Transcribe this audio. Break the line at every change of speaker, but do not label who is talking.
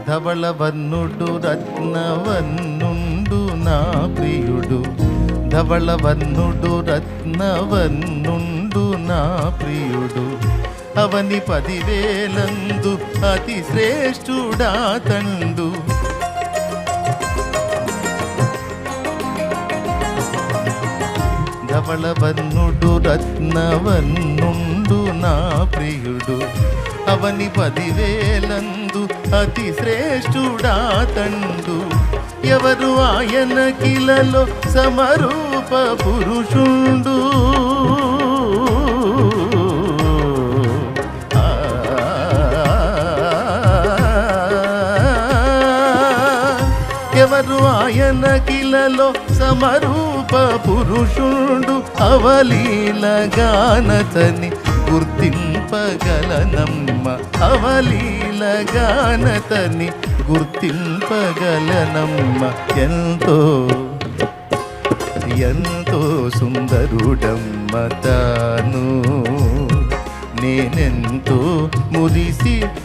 ధవళవర్ణుడు రత్నవర్ణుండు నా ప్రియుడు, ధవళవర్ణుడు రత్నవర్ణుండు నా ప్రియుడు, అవని 10,000 అతి శ్రేష్ఠుడా తండు. ధవళవర్ణుడు రత్నవర్ణుండు నా ప్రియుడు, అవని 10,000 అతి శ్రేష్ఠుడా తండు. ఎవరు ఆయన కిలలో సమరూప పురుషుండు, ఎవరు ఆయన కిలలో సమరూప పురుషుండు, అవలీలగానతని గుర్తింపగలనమ్మ, అవలీలగానతని గుర్తింపగలనమ్మ. ఎంతో ఎంతో సుందరుడమ్మ తాను, నేనెంతో మురిసిపోయాను.